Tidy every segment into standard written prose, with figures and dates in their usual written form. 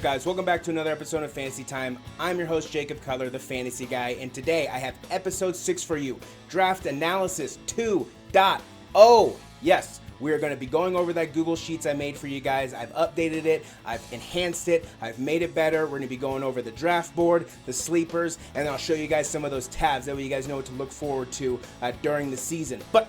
guys? Welcome back to another episode of Fantasy Time. I'm your host, Jacob Cutler, the Fantasy Guy, and today I have episode 6 for you, Draft Analysis 2.0. Yes, we are going to be going over that Google Sheets I made for you guys. I've updated it, I've enhanced it, I've made it better. We're going to be going over the draft board, the sleepers, and I'll show you guys some of those tabs. That way you guys know what to look forward to during the season. But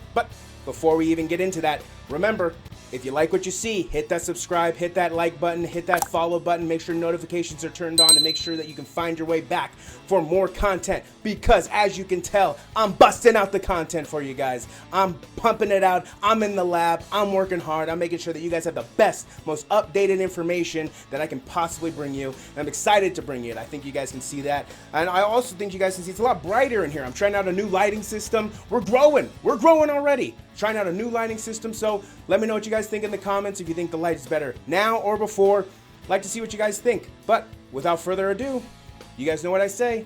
before we even get into that, remember, if you like what you see, hit that subscribe, hit that like button, hit that follow button, make sure notifications are turned on to make sure that you can find your way back for more content, because as you can tell, I'm busting out the content for you guys. I'm pumping it out. I'm in the lab. I'm working hard. I'm making sure that you guys have the best, most updated information that I can possibly bring you. And I'm excited to bring it. I think you guys can see that. And I also think you guys can see it's a lot brighter in here. I'm trying out a new lighting system. We're growing. We're growing already. Trying out a new lighting system, so let me know what you guys think in the comments if you think the light is better now or before. I'd like to see what you guys think. But without further ado, you guys know what I say.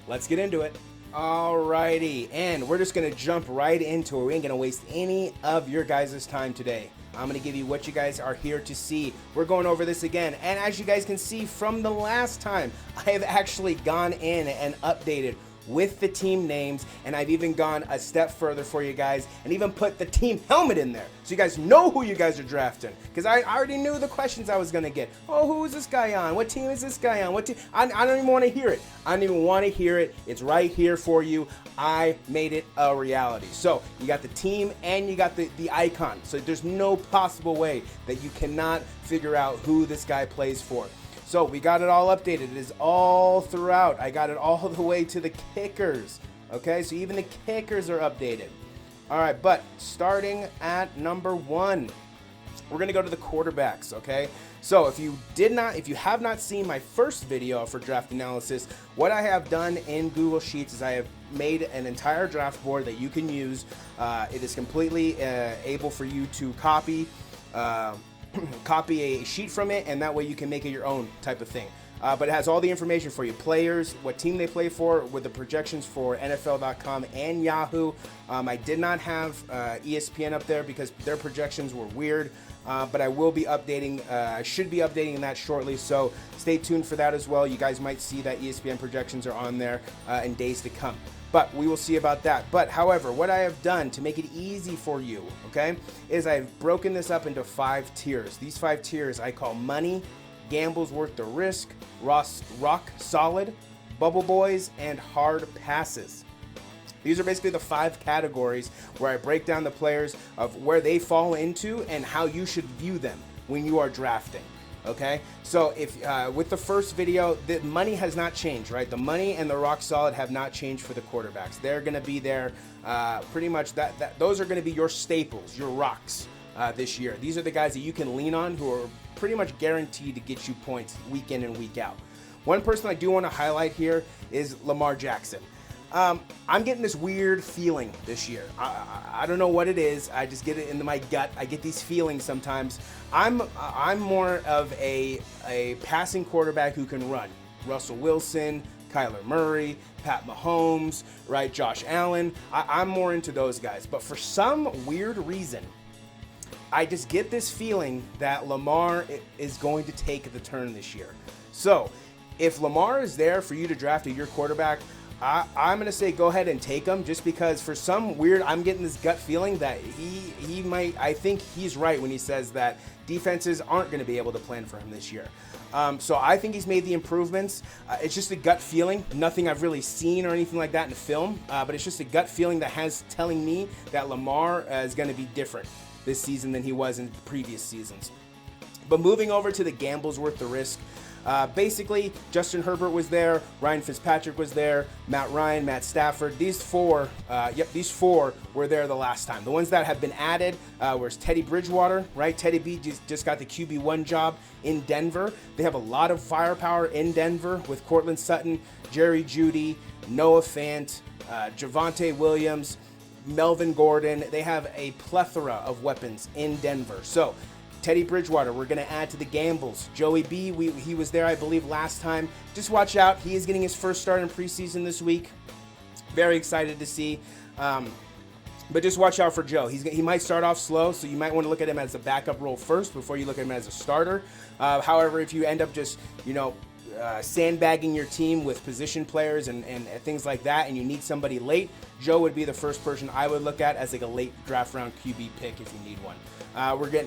Let's get into it. Alrighty, and we're just gonna jump right into it. We ain't gonna waste any of your guys' time today. I'm gonna give you what you guys are here to see. We're going over this again, and as you guys can see from the last time, I have actually gone in and updated with the team names, and I've even gone a step further for you guys and even put the team helmet in there so you guys know who you guys are drafting, because I already knew the questions I was going to get. Oh, who is this guy on? What team is this guy on? What team? I don't even want to hear it. I don't even want to hear it. It's right here for you. I made it a reality. So you got the team and you got the icon, so there's no possible way that you cannot figure out who this guy plays for. So we got it all updated. It is all throughout. I got it all the way to the kickers. Okay, so even the kickers are updated. All right, but starting at number 1, we're gonna go to the quarterbacks. Okay, so if you have not seen my first video for draft analysis, what I have done in Google Sheets is I have made an entire draft board that you can use. It is completely able for you to copy a sheet from it, and that way you can make it your own type of thing. But it has all the information for you: players, what team they play for, with the projections for NFL.com and Yahoo. I did not have ESPN up there because their projections were weird, but I will be updating. I should be updating that shortly, so stay tuned for that as well. You guys might see that ESPN projections are on there in days to come. But we will see about that. But however, what I have done to make it easy for you, okay, is I've broken this up into 5 tiers. These 5 tiers I call money, gambles worth the risk, rock solid, bubble boys, and hard passes. These are basically the 5 categories where I break down the players of where they fall into and how you should view them when you are drafting. Okay, so if with the first video, the money has not changed, right? The money and the rock solid have not changed for the quarterbacks. They're going to be there pretty much. Those are going to be your staples, your rocks this year. These are the guys that you can lean on, who are pretty much guaranteed to get you points week in and week out. One person I do want to highlight here is Lamar Jackson. I'm getting this weird feeling this year. I don't know what it is. I just get it into my gut. I get these feelings sometimes. I'm more of a passing quarterback who can run. Russell Wilson, Kyler Murray, Pat Mahomes, right? Josh Allen. I'm more into those guys. But for some weird reason, I just get this feeling that Lamar is going to take the turn this year. So if Lamar is there for you to draft as your quarterback, I'm going to say go ahead and take him, just because for some weird, I'm getting this gut feeling that he might, I think he's right when he says that defenses aren't going to be able to plan for him this year. So I think he's made the improvements. It's just a gut feeling, nothing I've really seen or anything like that in the film, but it's just a gut feeling that has telling me that Lamar is going to be different this season than he was in previous seasons. But moving over to the gambles worth the risk, basically, Justin Herbert was there, Ryan Fitzpatrick was there, Matt Ryan, Matt Stafford. These four were there the last time. The ones that have been added was Teddy Bridgewater, right? Teddy B just got the QB1 job in Denver. They have a lot of firepower in Denver with Cortland Sutton, Jerry Jeudy, Noah Fant, Javonte Williams, Melvin Gordon. They have a plethora of weapons in Denver. So Teddy Bridgewater, we're going to add to the gambles. Joey B, he was there, I believe, last time. Just watch out. He is getting his first start in preseason this week. Very excited to see. But just watch out for Joe. He might start off slow, so you might want to look at him as a backup role first before you look at him as a starter. However, if you end up just, sandbagging your team with position players and things like that, and you need somebody late, Joe would be the first person I would look at as like a late draft round QB pick if you need one.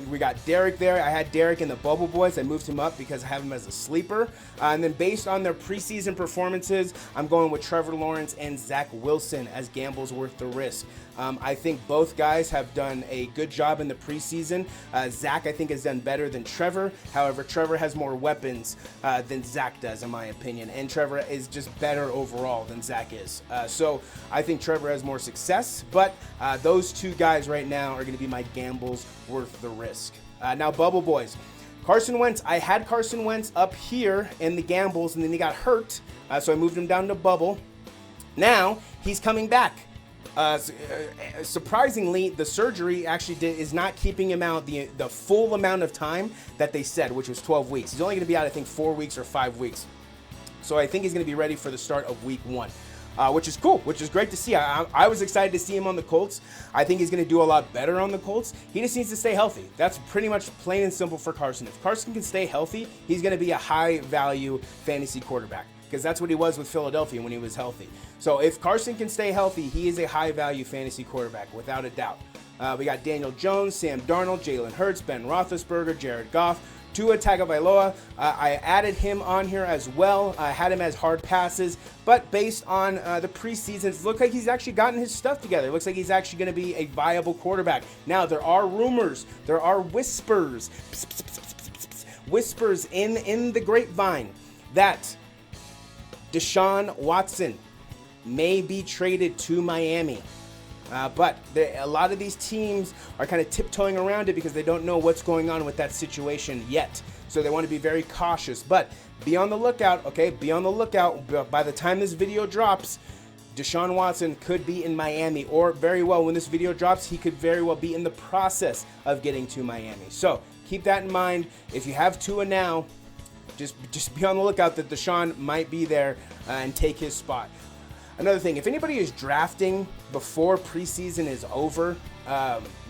We got Derek there. I had Derek in the Bubble Boys. I moved him up because I have him as a sleeper. And then based on their preseason performances, I'm going with Trevor Lawrence and Zach Wilson as gambles worth the risk. I think both guys have done a good job in the preseason. Zach, I think, has done better than Trevor. However, Trevor has more weapons than Zach does, in my opinion. And Trevor is just better overall than Zach is. So I think Trevor has more success. But those two guys right now are going to be my gambles worth the risk. Now, Bubble Boys. Carson Wentz. I had Carson Wentz up here in the gambles, and then he got hurt. So I moved him down to Bubble. Now, he's coming back. Surprisingly, the surgery actually is not keeping him out the full amount of time that they said, which was 12 weeks. He's only going to be out, I think, 4 weeks or 5 weeks. So I think he's going to be ready for the start of week 1. Which is cool, which is great to see. I was excited to see him on the Colts. I think he's going to do a lot better on the Colts. He just needs to stay healthy. That's pretty much plain and simple for Carson. If Carson can stay healthy, he's going to be a high-value fantasy quarterback, because that's what he was with Philadelphia when he was healthy. So if Carson can stay healthy, he is a high-value fantasy quarterback, without a doubt. We got Daniel Jones, Sam Darnold, Jalen Hurts, Ben Roethlisberger, Jared Goff, Tua Tagovailoa. I added him on here as well. I had him as hard passes, but based on the preseason, it looks like he's actually gotten his stuff together. It looks like he's actually going to be a viable quarterback. Now, there are rumors, there are whispers in the grapevine that Deshaun Watson may be traded to Miami. But a lot of these teams are kind of tiptoeing around it because they don't know what's going on with that situation yet. So they want to be very cautious. But be on the lookout, okay? Be on the lookout. By the time this video drops, Deshaun Watson could be in Miami. Or very well, when this video drops, he could very well be in the process of getting to Miami. So keep that in mind. If you have Tua now, just be on the lookout that Deshaun might be there and take his spot. Another thing, if anybody is drafting before preseason is over,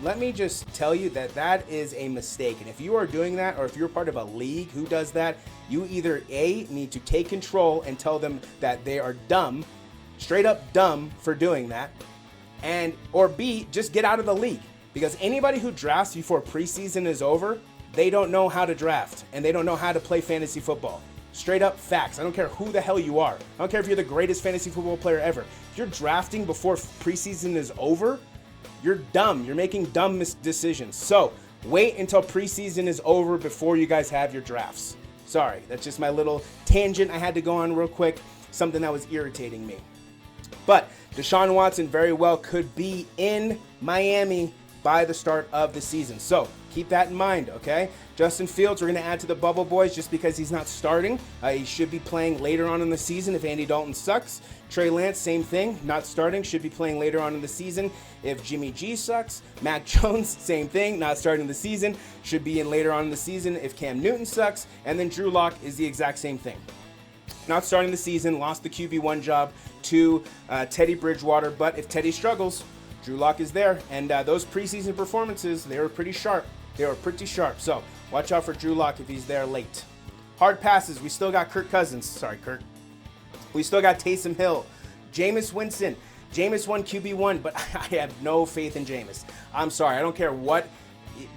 let me just tell you that is a mistake. And if you are doing that, or if you're part of a league who does that, you either A, need to take control and tell them that they are dumb, straight up dumb for doing that, or B, just get out of the league. Because anybody who drafts before preseason is over, they don't know how to draft, and they don't know how to play fantasy football. Straight up facts. I don't care who the hell you are. I don't care if you're the greatest fantasy football player ever. If you're drafting before preseason is over, you're dumb. You're making dumb decisions. So wait until preseason is over before you guys have your drafts. Sorry, that's just my little tangent I had to go on real quick. Something that was irritating me. But Deshaun Watson very well could be in Miami by the start of the season. So keep that in mind, okay? Justin Fields, we're going to add to the Bubble Boys just because he's not starting. He should be playing later on in the season if Andy Dalton sucks. Trey Lance, same thing, not starting, should be playing later on in the season if Jimmy G sucks. Mac Jones, same thing, not starting the season, should be in later on in the season if Cam Newton sucks. And then Drew Lock is the exact same thing. Not starting the season, lost the QB1 job to Teddy Bridgewater, but if Teddy struggles, Drew Lock is there. And those preseason performances, they were pretty sharp. So watch out for Drew Lock if he's there late. Hard passes, we still got Kirk Cousins. Sorry, Kirk. We still got Taysom Hill. Jameis Winston. Jameis won QB1, but I have no faith in Jameis. I'm sorry. I don't care what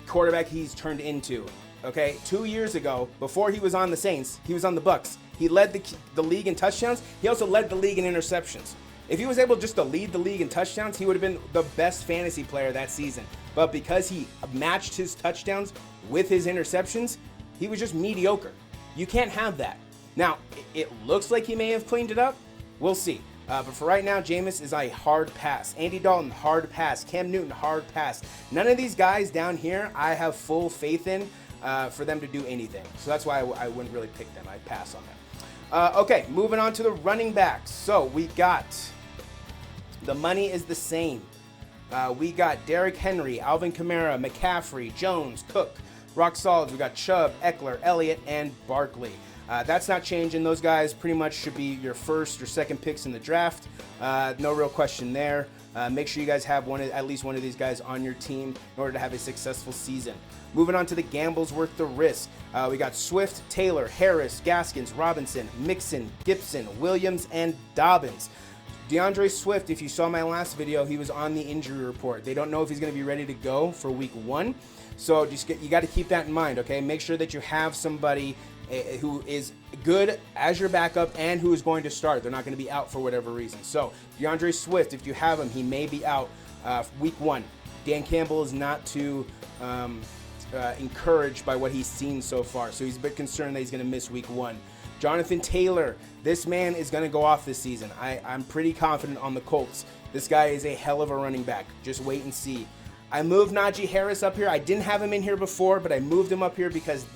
quarterback he's turned into. Okay? 2 years ago, before he was on the Saints, he was on the Bucks. He led the league in touchdowns. He also led the league in interceptions. If he was able just to lead the league in touchdowns, he would have been the best fantasy player that season. But because he matched his touchdowns with his interceptions, he was just mediocre. You can't have that. Now, it looks like he may have cleaned it up. We'll see. But for right now, Jameis is a hard pass. Andy Dalton, hard pass. Cam Newton, hard pass. None of these guys down here I have full faith in for them to do anything. So that's why I wouldn't really pick them. I'd pass on them. Okay, moving on to the running backs. So we got... the money is the same. We got Derrick Henry, Alvin Kamara, McCaffrey, Jones, Cook, rock solids. We got Chubb, Eckler, Elliott, and Barkley. That's not changing. Those guys pretty much should be your first or second picks in the draft. No real question there. Make sure you guys have at least one of these guys on your team in order to have a successful season. Moving on to the gambles worth the risk. We got Swift, Taylor, Harris, Gaskins, Robinson, Mixon, Gibson, Williams, and Dobbins. DeAndre Swift, if you saw my last video, he was on the injury report. They don't know if he's going to be ready to go for week 1. So you got to keep that in mind, okay? Make sure that you have somebody who is good as your backup and who is going to start. They're not going to be out for whatever reason. So DeAndre Swift, if you have him, he may be out week 1. Dan Campbell is not too encouraged by what he's seen so far. So he's a bit concerned that he's going to miss week 1. Jonathan Taylor, this man is going to go off this season. I'm pretty confident on the Colts. This guy is a hell of a running back. Just wait and see. I moved Najee Harris up here. I didn't have him in here before, but I moved him up here because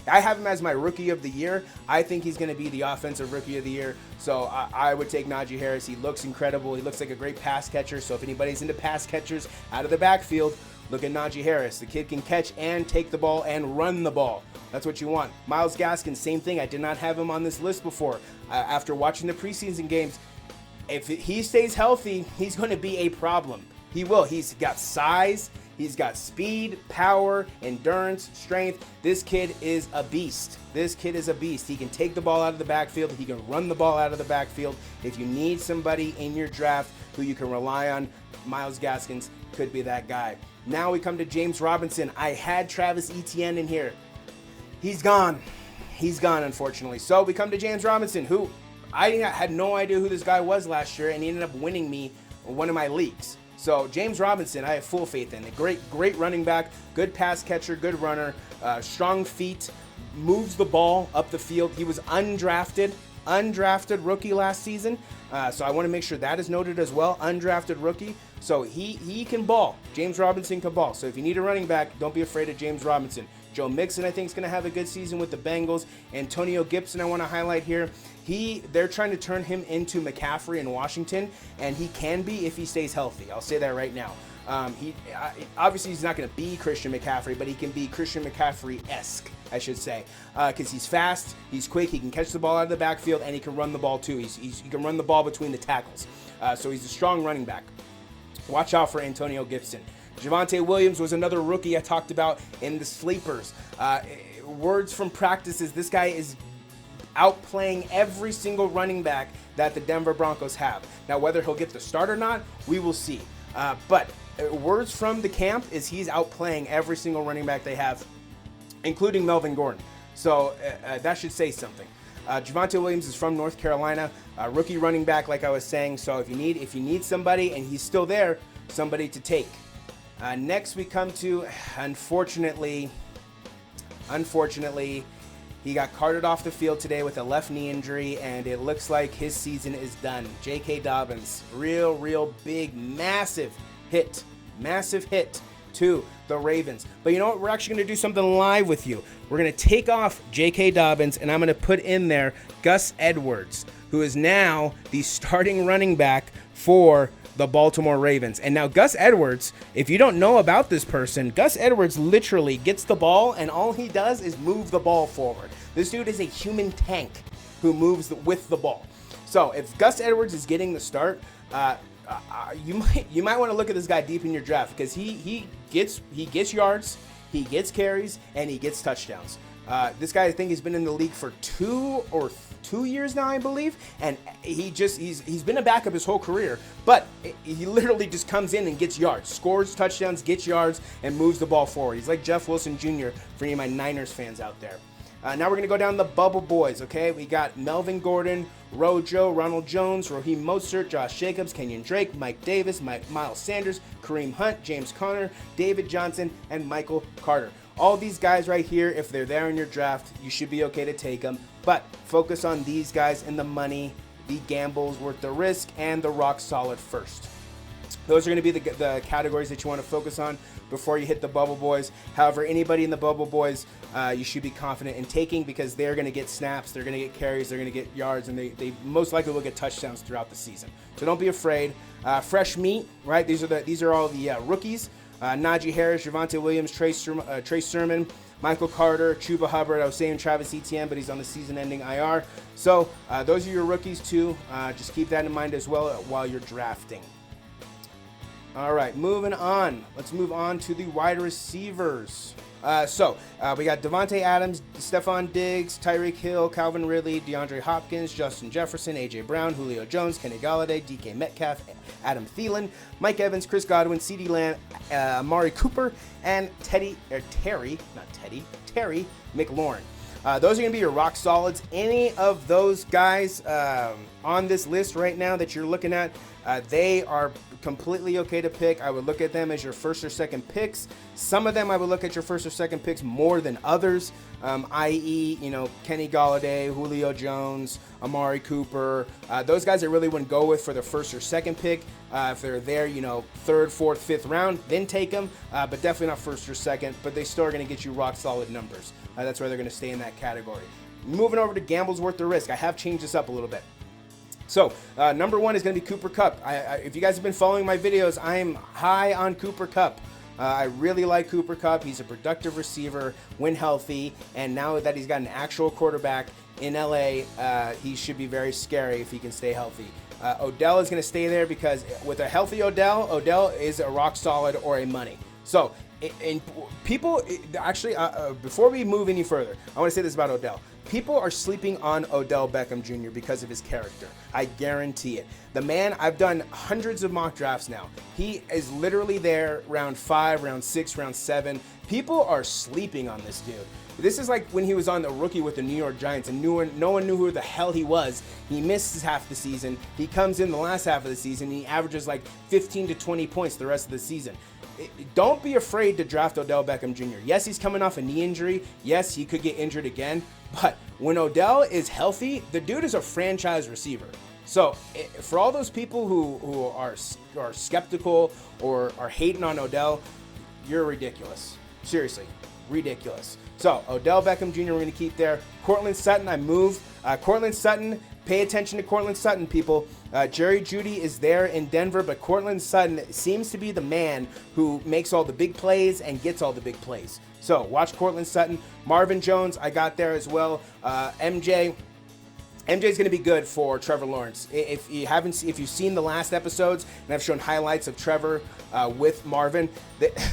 I have him as my rookie of the year. I think he's going to be the offensive rookie of the year. So I would take Najee Harris. He looks incredible. He looks like a great pass catcher. So if anybody's into pass catchers out of the backfield, look at Najee Harris. The kid can catch and take the ball and run the ball. That's what you want. Myles Gaskin, same thing. I did not have him on this list before. After watching the preseason games, if he stays healthy, he's going to be a problem. He will. He's got size. He's got speed, power, endurance, strength. This kid is a beast. This kid is a beast. He can take the ball out of the backfield. He can run the ball out of the backfield. If you need somebody in your draft who you can rely on, Myles Gaskins could be that guy. Now we come to James Robinson. I had Travis Etienne in here. He's gone. He's gone, unfortunately. So we come to James Robinson, who I had no idea who this guy was last year, and he ended up winning me one of my leagues. So James Robinson, I have full faith in. A great running back, good pass catcher, good runner, strong feet, moves the ball up the field. He was undrafted rookie last season. So I want to make sure that is noted as well. Undrafted rookie. So he can ball. James Robinson can ball. So if you need a running back, don't be afraid of James Robinson. Joe Mixon, I think, is going to have a good season with the Bengals. Antonio Gibson, I want to highlight here. They're trying to turn him into McCaffrey in Washington, and he can be if he stays healthy. I'll say that right now. Obviously, he's not going to be Christian McCaffrey, but he can be Christian McCaffrey-esque, I should say, because he's fast, he's quick, he can catch the ball out of the backfield, and he can run the ball too. He can run the ball between the tackles. So he's a strong running back. Watch out for Antonio Gibson. Javonte Williams was another rookie I talked about in the sleepers. Words from practices, this guy is outplaying every single running back that the Denver Broncos have. Now, whether he'll get the start or not, we will see. But words from the camp is he's outplaying every single running back they have, including Melvin Gordon. So that should say something. Javonte Williams is from North Carolina, rookie running back, like I was saying. So if you need somebody and he's still there, somebody to take. Next we come to, unfortunately, he got carted off the field today with a left knee injury, and it looks like his season is done. J.K. Dobbins, real big, massive hit to the Ravens. But you know what? We're actually going to do something live with you. We're going to take off J.K. Dobbins, and I'm going to put in there Gus Edwards, who is now the starting running back for the Baltimore Ravens. And now Gus Edwards, if you don't know about this person, Gus Edwards literally gets the ball and all he does is move the ball forward. This dude is a human tank who moves with the ball. So if Gus Edwards is getting the start, you might want to look at this guy deep in your draft, because he gets yards, he gets carries, and he gets touchdowns. This guy, I think, has been in the league for 2 years now, I believe, and he's been a backup his whole career, but he literally just comes in and gets yards, scores touchdowns, gets yards, and moves the ball forward. He's like Jeff Wilson Jr. for any of my Niners fans out there. Now we're going to go down the bubble boys, okay? We got Melvin Gordon, Rojo, Ronald Jones, Raheem Mostert, Josh Jacobs, Kenyon Drake, Mike Davis, Miles Sanders, Kareem Hunt, James Conner, David Johnson, and Michael Carter. All these guys right here, if they're there in your draft, you should be okay to take them. But focus on these guys in the money, the gambles worth the risk, and the rock solid first. Those are going to be the categories that you want to focus on before you hit the bubble boys. However, anybody in the bubble boys, you should be confident in taking, because they're going to get snaps, they're going to get carries, they're going to get yards, and they most likely will get touchdowns throughout the season. So don't be afraid. Fresh meat, right? These are all the rookies. Najee Harris, Javonte Williams, Trey Sermon, Michael Carter, Chuba Hubbard. I was saying Travis Etienne, but he's on the season-ending IR. So those are your rookies too. Just keep that in mind as well while you're drafting. All right, moving on. Let's move on to the wide receivers. We got Devontae Adams, Stephon Diggs, Tyreek Hill, Calvin Ridley, DeAndre Hopkins, Justin Jefferson, A.J. Brown, Julio Jones, Kenny Golladay, DK Metcalf, Adam Thielen, Mike Evans, Chris Godwin, CeeDee Lamb, Amari Cooper, and Terry McLaurin. Those are going to be your rock solids. Any of those guys on this list right now that you're looking at, they are completely okay to pick. I would look at them as your first or second picks. Some of them I would look at your first or second picks more than others, i.e., Kenny Golladay, Julio Jones, Amari Cooper. Those guys I really wouldn't go with for the first or second pick. If they're there, third, fourth, fifth round, then take them, but definitely not first or second. But they still are going to get you rock solid numbers. That's why they're going to stay in that category. Moving over to gambles worth the risk. I have changed this up a little bit. So, number one is going to be Cooper Kupp. If you guys have been following my videos, I am high on Cooper Kupp. I really like Cooper Kupp. He's a productive receiver when healthy, and now that he's got an actual quarterback in LA, he should be very scary if he can stay healthy. Odell is going to stay there because with a healthy Odell is a rock solid or a money. So, before we move any further, I want to say this about Odell. People are sleeping on Odell Beckham Jr. because of his character. I guarantee it. The man, I've done hundreds of mock drafts now. He is literally there round 5, round 6, round 7. People are sleeping on this dude. This is like when he was on the rookie with the New York Giants and no one knew who the hell he was. He misses half the season. He comes in the last half of the season and he averages like 15 to 20 points the rest of the season. Don't be afraid to draft Odell Beckham Jr. Yes, he's coming off a knee injury. Yes, he could get injured again. But when Odell is healthy, the dude is a franchise receiver. So for all those people who are skeptical or are hating on Odell, you're ridiculous. Seriously, ridiculous. So Odell Beckham Jr. we're going to keep there. Courtland Sutton, I move. Courtland Sutton, pay attention to Courtland Sutton, people. Jerry Jeudy is there in Denver, but Courtland Sutton seems to be the man who makes all the big plays and gets all the big plays. So watch Courtland Sutton. Marvin Jones, I got there as well. MJ is going to be good for Trevor Lawrence. If you've seen the last episodes, and I've shown highlights of Trevor with Marvin,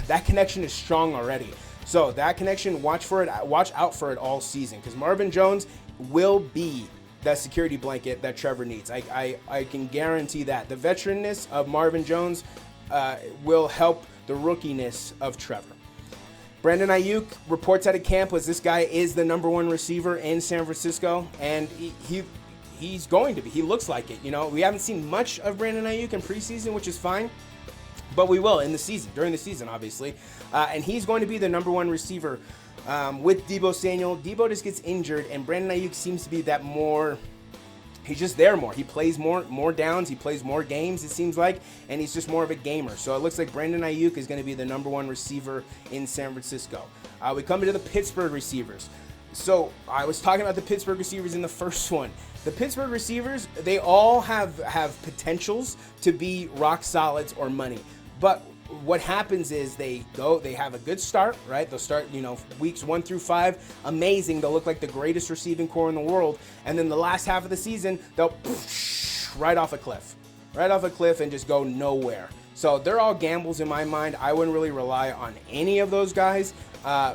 that connection is strong already. So that connection, watch out for it all season, because Marvin Jones will be that security blanket that Trevor needs. I can guarantee that. The veteranness of Marvin Jones will help the rookiness of Trevor. Brandon Ayuk reports out of camp was this guy is the number one receiver in San Francisco, and he's going to be. He looks like it. We haven't seen much of Brandon Ayuk in preseason, which is fine, but we will during the season, obviously. And he's going to be the number one receiver with Deebo Samuel. Deebo just gets injured, and Brandon Ayuk seems to be that more. He's just there more. He plays more downs. He plays more games, it seems like, and he's just more of a gamer. So it looks like Brandon Ayuk is going to be the number one receiver in San Francisco. We come into the Pittsburgh receivers. So I was talking about the Pittsburgh receivers in the first one. The Pittsburgh receivers, they all have potentials to be rock solids or money. But what happens is they have a good start, right? They'll start, weeks 1 through 5, amazing. They'll look like the greatest receiving core in the world. And then the last half of the season, they'll right off a cliff and just go nowhere. So they're all gambles in my mind. I wouldn't really rely on any of those guys.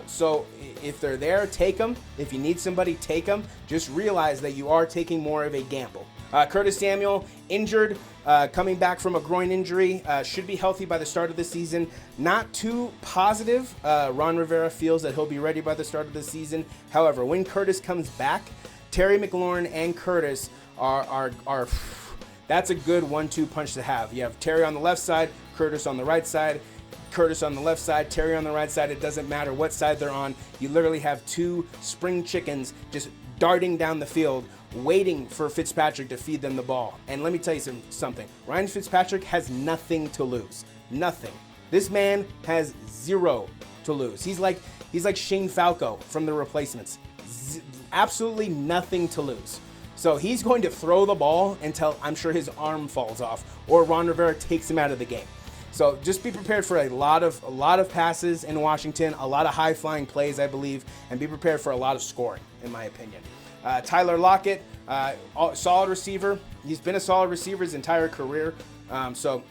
So if they're there, take them. If you need somebody, take them. Just realize that you are taking more of a gamble. Curtis Samuel, injured, coming back from a groin injury, should be healthy by the start of the season. Not too positive. Ron Rivera feels that he'll be ready by the start of the season. However, when Curtis comes back, Terry McLaurin and Curtis are that's a good 1-2 punch to have. You have Terry on the left side, Curtis on the right side. Curtis on the left side, Terry on the right side. It doesn't matter what side they're on. You literally have two spring chickens just darting down the field, waiting for Fitzpatrick to feed them the ball. And let me tell you something. Ryan Fitzpatrick has nothing to lose. Nothing. This man has zero to lose. He's like Shane Falco from The Replacements. Absolutely nothing to lose. So he's going to throw the ball until I'm sure his arm falls off or Ron Rivera takes him out of the game. So just be prepared for a lot of passes in Washington, a lot of high-flying plays, I believe, and be prepared for a lot of scoring, in my opinion. Tyler Lockett, solid receiver. He's been a solid receiver his entire career. So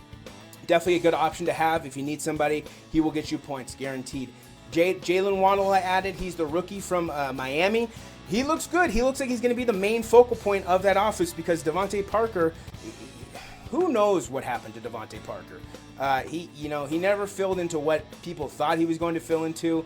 Definitely a good option to have. If you need somebody, he will get you points, guaranteed. Jalen Waddle I added. He's the rookie from Miami. He looks good. He looks like he's going to be the main focal point of that offense because Devontae Parker, who knows what happened to Devontae Parker? He never filled into what people thought he was going to fill into.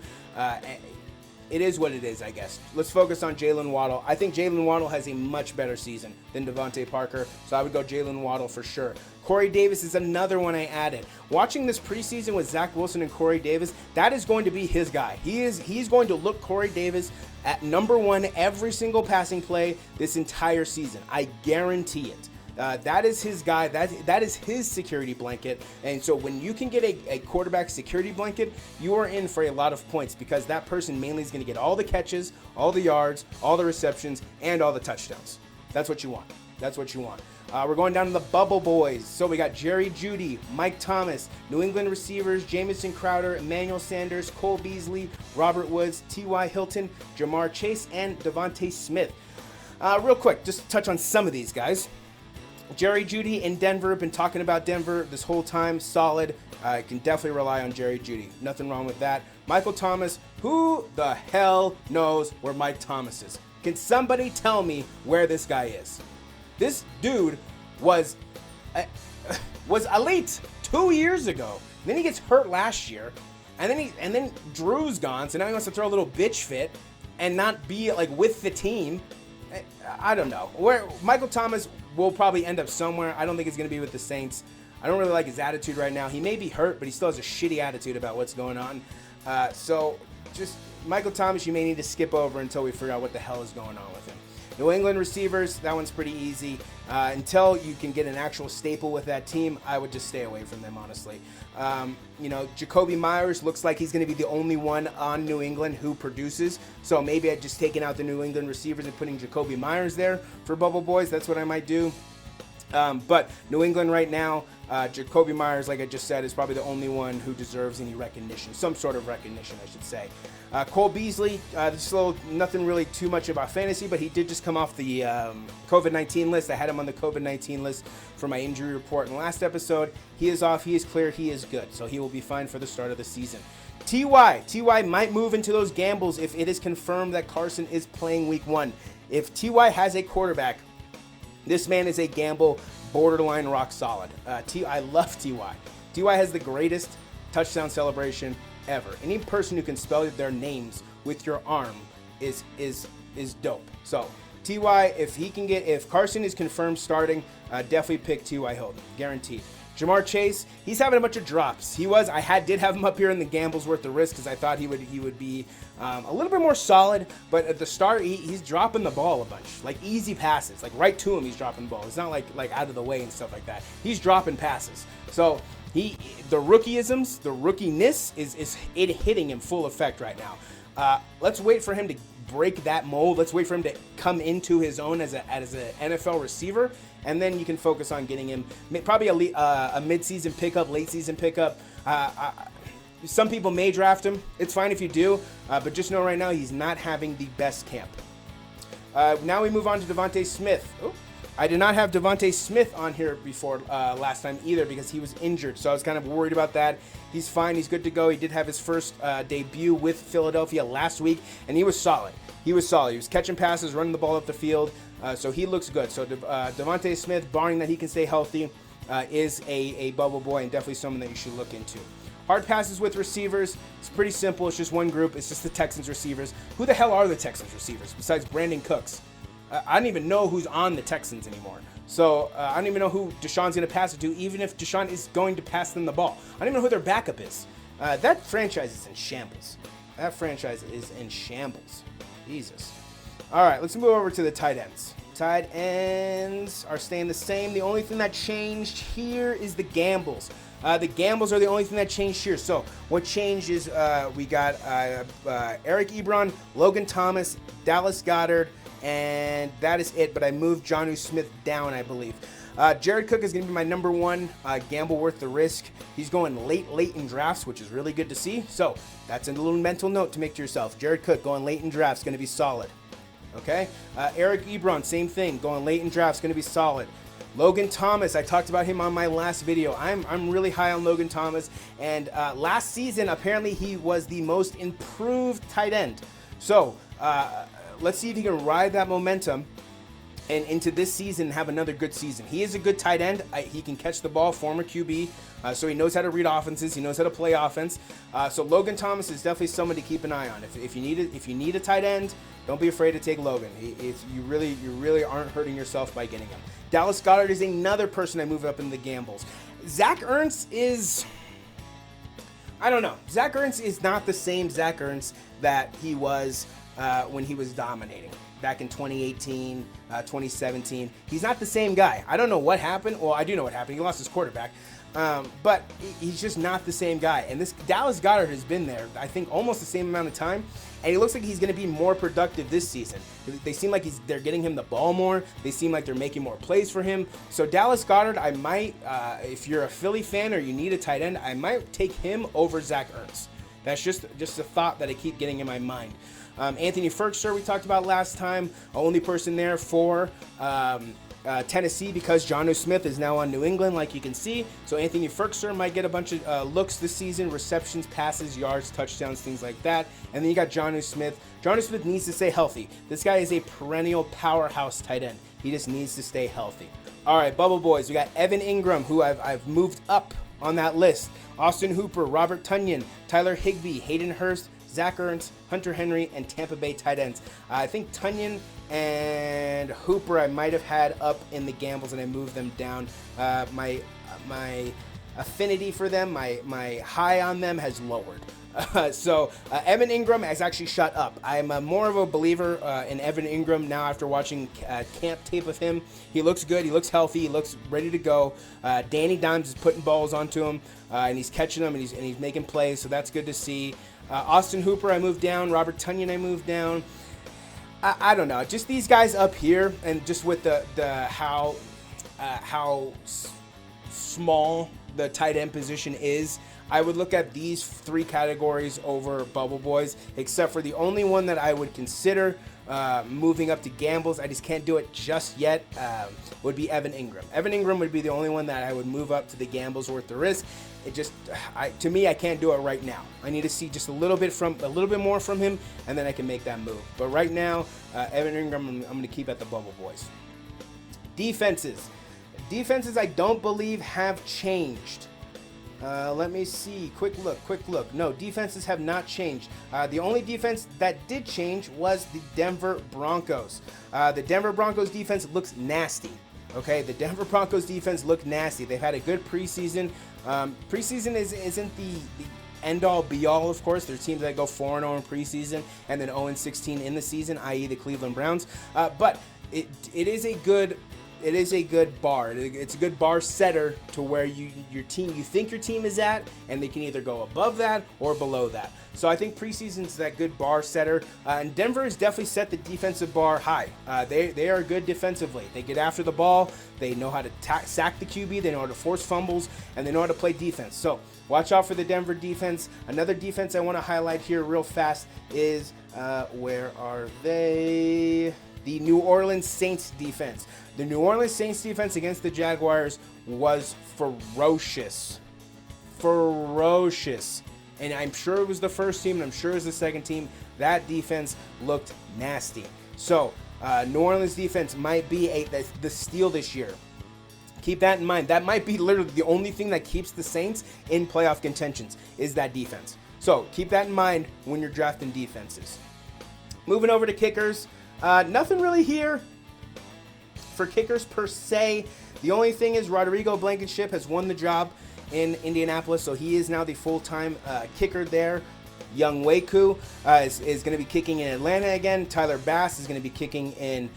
It is what it is, I guess. Let's focus on Jalen Waddle. I think Jalen Waddle has a much better season than Devontae Parker, so I would go Jalen Waddle for sure. Corey Davis is another one I added. Watching this preseason with Zach Wilson and Corey Davis, that is going to be his guy. He's going to look Corey Davis at number one every single passing play this entire season. I guarantee it. That is his guy. That is his security blanket. And so when you can get a quarterback security blanket, you are in for a lot of points because that person mainly is going to get all the catches, all the yards, all the receptions, and all the touchdowns. That's what you want. That's what you want. We're going down to the bubble boys. So we got Jerry Jeudy, Mike Thomas, New England receivers, Jamison Crowder, Emmanuel Sanders, Cole Beasley, Robert Woods, T.Y. Hilton, Jamar Chase, and Devontae Smith. Real quick, just to touch on some of these guys. Jerry Jeudy in Denver. Been talking about Denver this whole time. Solid. I can definitely rely on Jerry Jeudy. Nothing wrong with that. Michael Thomas. Who the hell knows where Mike Thomas is? Can somebody tell me where this guy is? This dude was elite 2 years ago. Then he gets hurt last year, and then Drew's gone. So now he wants to throw a little bitch fit and not be like with the team. I don't know. Where Michael Thomas will probably end up somewhere. I don't think he's going to be with the Saints. I don't really like his attitude right now. He may be hurt, but he still has a shitty attitude about what's going on. So just Michael Thomas, you may need to skip over until we figure out what the hell is going on with him. New England receivers, that one's pretty easy. Until you can get an actual staple with that team, I would just stay away from them, honestly. Jacoby Myers looks like he's going to be the only one on New England who produces. So maybe I'd just taken out the New England receivers and putting Jacoby Myers there for Bubble Boys. That's what I might do. But New England right now, Jacoby Myers, like I just said, is probably the only one who deserves any recognition, some sort of recognition, I should say. Cole Beasley, nothing really too much about fantasy, but he did just come off the COVID-19 list. I had him on the COVID-19 list for my injury report in the last episode. He is off, he is clear, he is good, so he will be fine for the start of the season. T.Y. might move into those gambles if it is confirmed that Carson is playing week 1. If T.Y. has a quarterback, this man is a gamble, borderline rock solid. I love T.Y. T.Y. has the greatest touchdown celebration ever. Any person who can spell their names with your arm is dope. So T.Y., if Carson is confirmed starting, definitely pick T.Y. Hilton, guaranteed. Jamar Chase, he's having a bunch of drops. Did have him up here in the gambles worth the risk because I thought he would be a little bit more solid. But at the start, he's dropping the ball a bunch, like easy passes, like right to him. He's dropping the ball. It's not like out of the way and stuff like that. He's dropping passes. So the rookieisms, the rookiness is hitting him full effect right now. Let's wait for him to break that mold. Let's wait for him to come into his own as an NFL receiver, and then you can focus on getting him probably a mid-season pickup, late-season pickup. Some people may draft him. It's fine if you do, but just know right now he's not having the best camp. Now we move on to Devontae Smith. Oh, I did not have Devontae Smith on here before last time either because he was injured, so I was kind of worried about that. He's fine. He's good to go. He did have his first debut with Philadelphia last week, and he was solid. He was catching passes, running the ball up the field, so he looks good. So Devontae Smith, barring that he can stay healthy, is a bubble boy and definitely someone that you should look into. Hard passes with receivers, it's pretty simple. It's just one group. It's just the Texans receivers. Who the hell are the Texans receivers besides Brandon Cooks? I don't even know who's on the Texans anymore. So I don't even know who Deshaun's going to pass it to, even if Deshaun is going to pass them the ball. I don't even know who their backup is. That franchise is in shambles. Jesus. All right, let's move over to the tight ends. Tight ends are staying the same. The only thing that changed here is the gambles. The gambles are the only thing that changed here. So what changed is we got Eric Ebron, Logan Thomas, Dallas Goedert, and that is it. But I moved Jonnu Smith down, I believe. Jared Cook is going to be my number one gamble worth the risk. He's going late in drafts, which is really good to see. So that's a little mental note to make to yourself. Jared Cook going late in drafts, going to be solid. Okay? Eric Ebron, same thing, going late in drafts, going to be solid. Logan Thomas, I talked about him on my last video. I'm really high on Logan Thomas, and last season apparently he was the most improved tight end. So let's see if he can ride that momentum and into this season have another good season. He is a good tight end. He can catch the ball, former QB, so he knows how to read offenses. He knows how to play offense. So Logan Thomas is definitely someone to keep an eye on. If you need a tight end, don't be afraid to take Logan. You really aren't hurting yourself by getting him. Dallas Goedert is another person I move up in the gambles. Zach Ertz is, I don't know. Zach Ertz is not the same Zach Ertz that he was when he was dominating back in 2018, 2017. He's not the same guy. I don't know what happened. Well, I do know what happened. He lost his quarterback. But he's just not the same guy. And this Dallas Goedert has been there, I think, almost the same amount of time. And he looks like he's going to be more productive this season. They seem like they're getting him the ball more. They seem like they're making more plays for him. So Dallas Goedert, I might, if you're a Philly fan or you need a tight end, I might take him over Zach Ertz. That's just a thought that I keep getting in my mind. Anthony Firkser, we talked about last time, only person there for Tennessee because Jonnu Smith is now on New England, like you can see. So Anthony Firkser might get a bunch of looks this season, receptions, passes, yards, touchdowns, things like that. And then you got Jonnu Smith. Jonnu Smith needs to stay healthy. This guy is a perennial powerhouse tight end. He just needs to stay healthy. All right, Bubble Boys, we got Evan Ingram, who I've moved up on that list. Austin Hooper, Robert Tonyan, Tyler Higbee, Hayden Hurst, Zach Ertz, Hunter Henry, and Tampa Bay tight ends. I think Tonyan and Hooper I might have had up in the gambles, and I moved them down. My affinity for them, my high on them has lowered. So Evan Ingram has actually shot up. I'm more of a believer in Evan Ingram now after watching camp tape of him. He looks good. He looks healthy. He looks ready to go. Danny Dimes is putting balls onto him, and he's catching them, and he's making plays, so that's good to see. Austin Hooper I moved down. Robert Tonyan I moved down. I don't know. Just these guys up here, and just with the how small the tight end position is, I would look at these three categories over Bubble Boys, except for the only one that I would consider moving up to gambles. I just can't do it just yet. Would be Evan Ingram. Evan Ingram would be the only one that I would move up to the gambles worth the risk. It just, to me, I can't do it right now. I need to see just a little bit more from him, and then I can make that move. But right now, Evan Ingram, I'm going to keep at the Bubble Boys. Defenses I don't believe have changed. Let me see. Quick look. No, defenses have not changed. The only defense that did change was the Denver Broncos. The Denver Broncos defense looks nasty. Okay, the Denver Broncos defense looked nasty. They've had a good preseason. Preseason isn't the end-all, be-all, of course. There's teams that go 4-0 in preseason and then 0-16 in the season, i.e. the Cleveland Browns. But it is a good bar. It's a good bar setter to where you think your team is at, and they can either go above that or below that. So I think preseason's that good bar setter, and Denver has definitely set the defensive bar high. They are good defensively. They get after the ball. They know how to sack the QB. They know how to force fumbles, and they know how to play defense. So watch out for the Denver defense. Another defense I want to highlight here real fast is where are they? The New Orleans Saints defense. The New Orleans Saints defense against the Jaguars was ferocious. And I'm sure it was the first team, and I'm sure it was the second team. That defense looked nasty. So, New Orleans defense might be the steal this year. Keep that in mind. That might be literally the only thing that keeps the Saints in playoff contentions is that defense. So, keep that in mind when you're drafting defenses. Moving over to kickers. Nothing really here for kickers per se. The only thing is Rodrigo Blankenship has won the job in Indianapolis, so he is now the full-time kicker there. Young Waku is going to be kicking in Atlanta again. Tyler Bass is going to be kicking in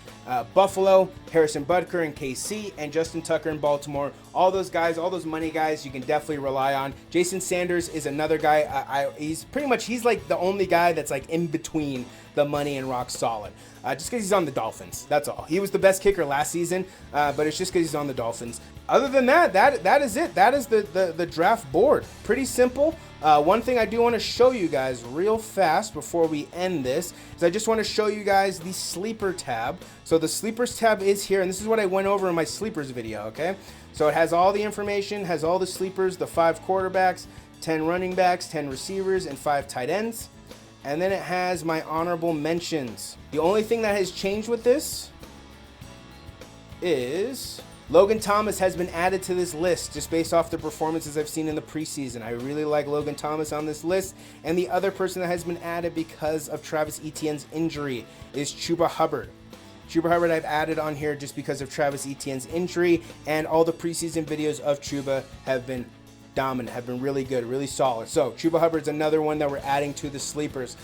Buffalo. Harrison Butker in KC, and Justin Tucker in Baltimore. All those guys, all those money guys, you can definitely rely on. Jason Sanders is another guy. He's like the only guy that's like in between the money and rock solid. Just because he's on the Dolphins, that's all. He was the best kicker last season, but it's just because he's on the Dolphins. Other than that, that is it. That is the draft board. Pretty simple. One thing I do want to show you guys real fast before we end this is I just want to show you guys the sleeper tab. So the sleepers tab is here, and this is what I went over in my sleepers video, okay? So it has all the information, has all the sleepers, the 5 quarterbacks, 10 running backs, 10 receivers, and 5 tight ends. And then it has my honorable mentions. The only thing that has changed with this is Logan Thomas has been added to this list just based off the performances I've seen in the preseason. I really like Logan Thomas on this list. And the other person that has been added because of Travis Etienne's injury is Chuba Hubbard. Chuba Hubbard I've added on here just because of Travis Etienne's injury, and all the preseason videos of Chuba have been dominant, have been really good, really solid. So Chuba Hubbard's another one that we're adding to the sleepers.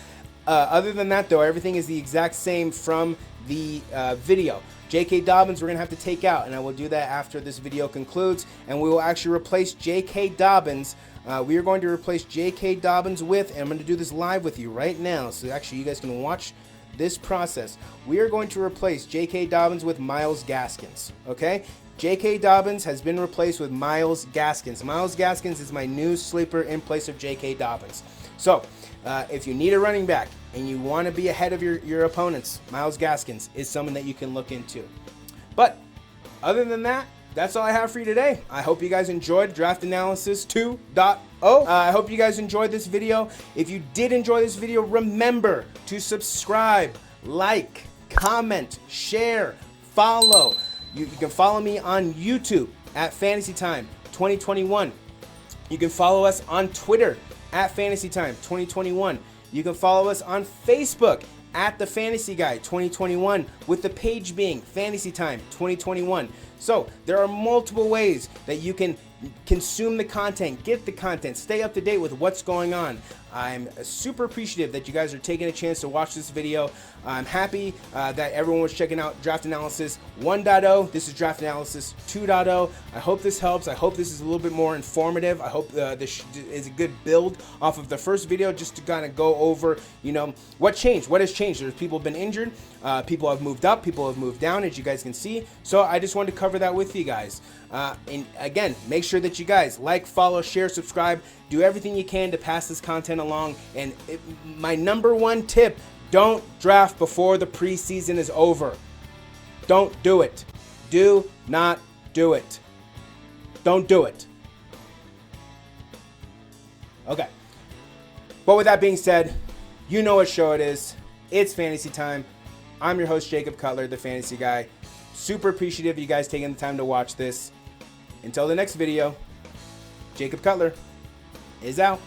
Other than that though, everything is the exact same from the video. J.K. Dobbins we're going to have to take out, and I will do that after this video concludes, and we will actually replace J.K. Dobbins. We are going to replace J.K. Dobbins with, and I'm going to do this live with you right now, so actually you guys can watch this process. We are going to replace J.K. Dobbins with Myles Gaskins, okay? J.K. Dobbins has been replaced with Myles Gaskins. Myles Gaskins is my new sleeper in place of J.K. Dobbins. So, if you need a running back and you want to be ahead of your opponents, Myles Gaskins is someone that you can look into. But, other than that, that's all I have for you today. I hope you guys enjoyed Draft Analysis 2.0. I hope you guys enjoyed this video. If you did enjoy this video, remember to subscribe, like, comment, share, follow. You can follow me on YouTube at Fantasy Time 2021. You can follow us on Twitter at Fantasy Time 2021. You can follow us on Facebook at The Fantasy Guy 2021, with the page being Fantasy Time 2021. So there are multiple ways that you can consume the content, get the content, stay up to date with what's going on. I'm super appreciative that you guys are taking a chance to watch this video. I'm happy that everyone was checking out Draft Analysis 1.0. This is Draft Analysis 2.0. I hope this helps. I hope this is a little bit more informative. I hope this is a good build off of the first video, just to kind of go over, you know, what changed, what has changed. There's people have been injured, people have moved up, people have moved down, as you guys can see. So I just wanted to cover that with you guys. And again, make sure that you guys like, follow, share, subscribe, do everything you can to pass this content along. And my number one tip, don't draft before the preseason is over. Don't do it. Do not do it. Don't do it. Okay. But with that being said, you know what show it is. It's Fantasy Time. I'm your host, Jacob Cutler, the Fantasy Guy. Super appreciative of you guys taking the time to watch this. Until the next video, Jacob Cutler is out.